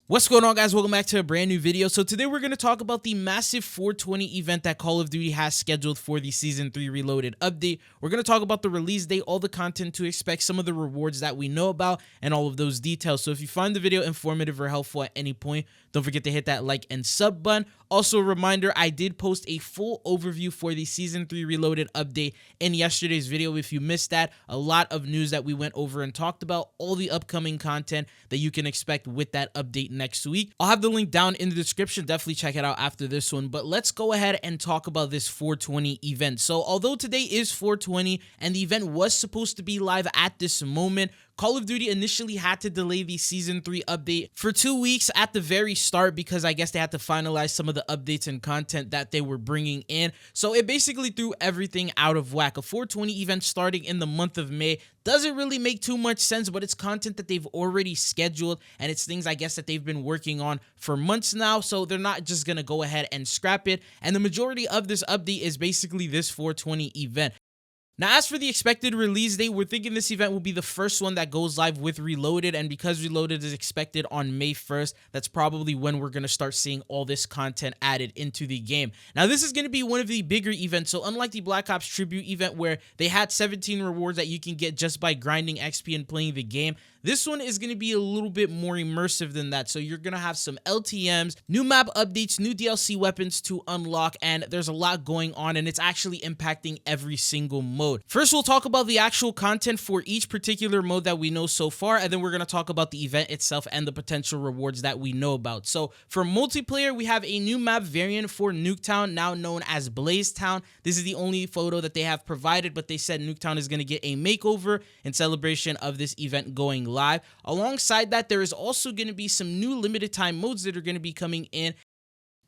What's going on, guys? Welcome back to a brand new video. So today we're going to talk about the massive 420 event that Call of Duty has scheduled for the Season 3 Reloaded update. We're going to talk about the release date, all the content to expect, some of the rewards that we know about, and all of those details. So if you find the video informative or helpful at any point, don't forget to hit that like and sub button. Also a reminder, I did post a full overview for the Season 3 Reloaded update in yesterday's video. If you missed that, a lot of news that we went over and talked about, all the upcoming content that you can expect with that update next week. I'll have the link down in the description. Definitely check it out after this one. But let's go ahead and talk about this 420 event. So although today is 420 and the event was supposed to be live at this moment, Call of Duty initially had to delay the Season 3 update for 2 weeks at the very start because I guess they had to finalize some of the updates and content that they were bringing in. So it basically threw everything out of whack. A 420 event starting in the month of May doesn't really make too much sense, but it's content that they've already scheduled, and it's things I guess that they've been working on for months now, so they're not just going to go ahead and scrap it. And the majority of this update is basically this 420 event. Now, as for the expected release date, we're thinking this event will be the first one that goes live with Reloaded, and because Reloaded is expected on May 1st, that's probably when we're going to start seeing all this content added into the game. Now, this is going to be one of the bigger events, so unlike the Black Ops Tribute event where they had 17 rewards that you can get just by grinding XP and playing the game, this one is going to be a little bit more immersive than that. So you're going to have some LTMs, new map updates, new DLC weapons to unlock, and there's a lot going on, and it's actually impacting every single mode. First, we'll talk about the actual content for each particular mode that we know so far, and then we're going to talk about the event itself and the potential rewards that we know about. So for multiplayer, we have a new map variant for Nuketown, now known as Blaze Town. This is the only photo that they have provided, but they said Nuketown is going to get a makeover in celebration of this event going live. Alongside that, there is also going to be some new limited time modes that are going to be coming in.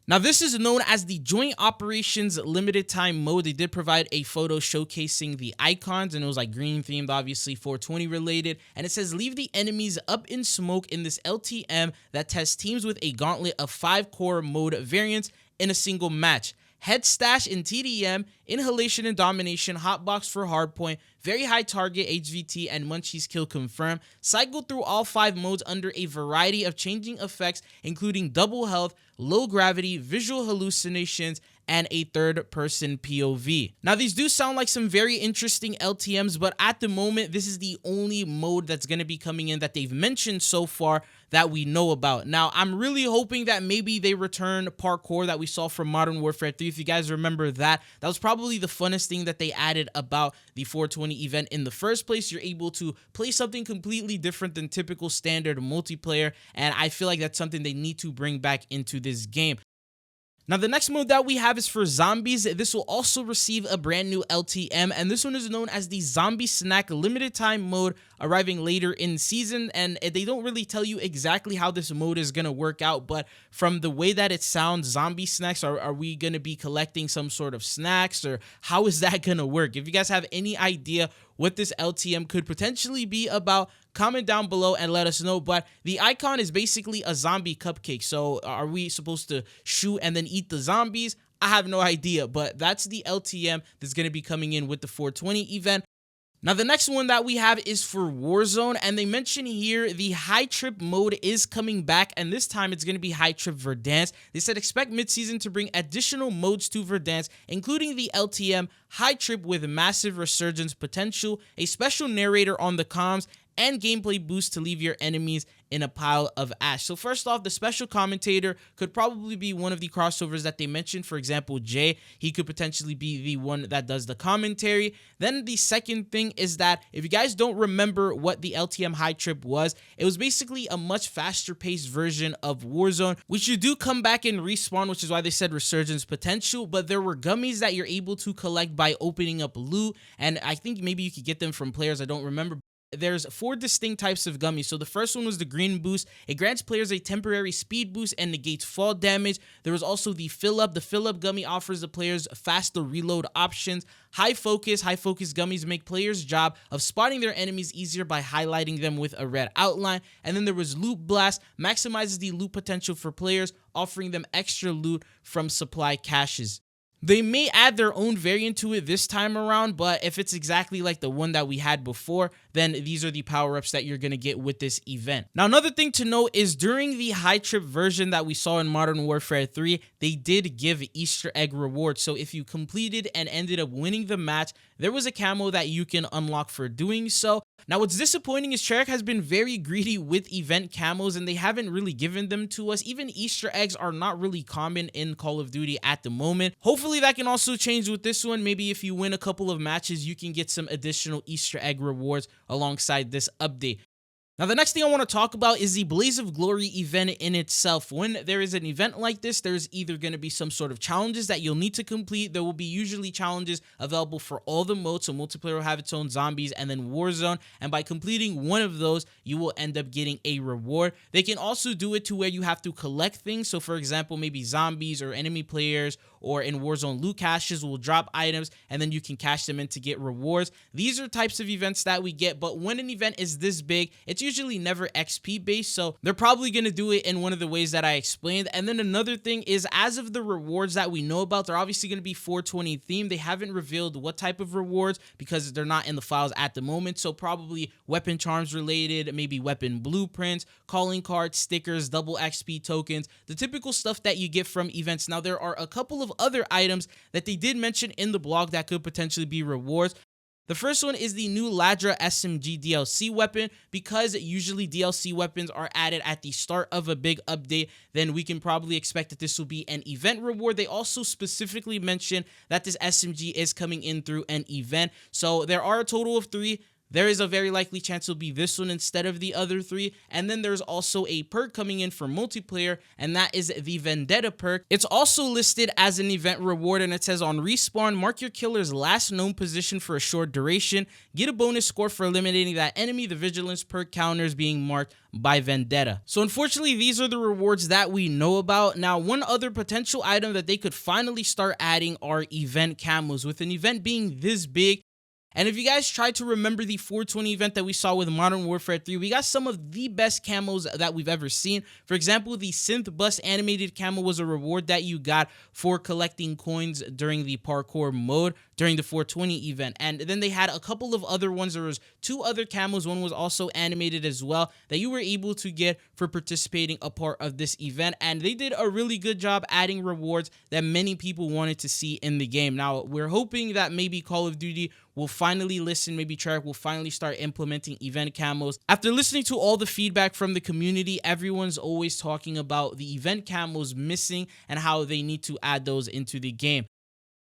Now, this is known as the Joint Operations Limited Time mode. They did provide a photo showcasing the icons, and it was like green themed, obviously 420 related. And it says, leave the enemies up in smoke in this LTM that tests teams with a gauntlet of 5 core mode variants in a single match. Head stash in TDM, inhalation and domination, hotbox for hardpoint, very high target, HVT, and munchies kill confirmed. Cycle through all 5 modes under a variety of changing effects, including double health, low gravity, visual hallucinations, and a third-person POV. Now, these do sound like some very interesting LTMs, but at the moment, this is the only mode that's going to be coming in that they've mentioned so far that we know about. Now, I'm really hoping that maybe they return parkour that we saw from Modern Warfare 3. If you guys remember that was probably the funnest thing that they added about the 420 event in the first place. You're able to play something completely different than typical standard multiplayer, and I feel like that's something they need to bring back into this game. Now, the next mode that we have is for zombies. This will also receive a brand new LTM, and this one is known as the Zombie Snack Limited Time mode, arriving later in season. And they don't really tell you exactly how this mode is going to work out, but from the way that it sounds, zombie snacks, are we going to be collecting some sort of snacks, or how is that going to work? If you guys have any idea what this LTM could potentially be about, comment down below and let us know. But the icon is basically a zombie cupcake. So are we supposed to shoot and then eat the zombies? I have no idea, but that's the LTM that's going to be coming in with the 420 event. Now, the next one that we have is for Warzone, and they mention here the High Trip mode is coming back, and this time it's going to be High Trip Verdansk. They said expect mid-season to bring additional modes to Verdansk, including the LTM High Trip with massive resurgence potential, a special narrator on the comms, and gameplay boost to leave your enemies in a pile of ash. So first off, the special commentator could probably be one of the crossovers that they mentioned. For example, Jay, he could potentially be the one that does the commentary. Then the second thing is that if you guys don't remember what the LTM High Trip was, it was basically a much faster paced version of Warzone, which you do come back and respawn, which is why they said resurgence potential. But there were gummies that you're able to collect by opening up loot, and I think maybe you could get them from players, I don't remember. There's 4 distinct types of gummies. So the first one was the green boost. It grants players a temporary speed boost and negates fall damage. There was also the fill up. The fill up gummy offers the players faster reload options. High focus gummies make players' job of spotting their enemies easier by highlighting them with a red outline. And then there was loot blast, maximizes the loot potential for players, offering them extra loot from supply caches. They may add their own variant to it this time around, but if it's exactly like the one that we had before, then these are the power-ups that you're going to get with this event. Now, another thing to note is during the high trip version that we saw in Modern Warfare 3, they did give Easter egg rewards. So if you completed and ended up winning the match, there was a camo that you can unlock for doing so. Now, what's disappointing is Treyarch has been very greedy with event camos, and they haven't really given them to us. Even Easter eggs are not really common in Call of Duty at the moment. Hopefully that can also change with this one. Maybe if you win a couple of matches, you can get some additional Easter egg rewards alongside this update. Now, the next thing I want to talk about is the Blaze of Glory event in itself. When there is an event like this, there's either going to be some sort of challenges that you'll need to complete. There will be usually challenges available for all the modes, so multiplayer will have its own zombies and then Warzone, and by completing one of those, you will end up getting a reward. They can also do it to where you have to collect things, so for example, maybe zombies or enemy players or in Warzone loot caches will drop items and then you can cash them in to get rewards. These are types of events that we get, but when an event is this big, it's usually never XP based, so they're probably going to do it in one of the ways that I explained. And then another thing is, as of the rewards that we know about, they're obviously going to be 420 themed. They haven't revealed what type of rewards because they're not in the files at the moment, so probably weapon charms related, maybe weapon blueprints, calling cards, stickers, double XP tokens, the typical stuff that you get from events. Now, there are a couple of other items that they did mention in the blog that could potentially be rewards. The first one is the new Ladra SMG DLC weapon. Because usually DLC weapons are added at the start of a big update, then we can probably expect that this will be an event reward. They also specifically mentioned that this SMG is coming in through an event. So there are a total of 3. There is a very likely chance it'll be this one instead of the other 3. And then there's also a perk coming in for multiplayer, and that is the Vendetta perk. It's also listed as an event reward, and it says on respawn, mark your killer's last known position for a short duration. Get a bonus score for eliminating that enemy. The vigilance perk counters being marked by Vendetta. So unfortunately, these are the rewards that we know about. Now, one other potential item that they could finally start adding are event camos. With an event being this big, and if you guys try to remember the 420 event that we saw with Modern Warfare 3, we got some of the best camos that we've ever seen. For example, the Synth Bus animated camo was a reward that you got for collecting coins during the parkour mode during the 420 event. And then they had a couple of other ones. There was 2 other camos. One was also animated as well that you were able to get for participating a part of this event. And they did a really good job adding rewards that many people wanted to see in the game. Now, we're hoping that maybe Call of Duty will finally listen, maybe Treyarch will finally start implementing event camos. After listening to all the feedback from the community, everyone's always talking about the event camos missing and how they need to add those into the game.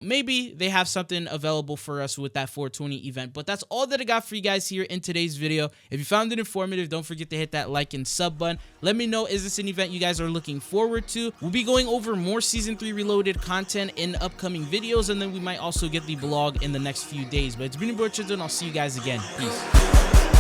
Maybe they have something available for us with that 420 event, but that's all that I got for you guys here in today's video. If you found it informative, don't forget to hit that like and sub button. Let me know, is this an event you guys are looking forward to? We'll be going over more Season 3 Reloaded content in upcoming videos, and then we might also get the blog in the next few days. But it's been your boy Chizo, and I'll see you guys again. Peace.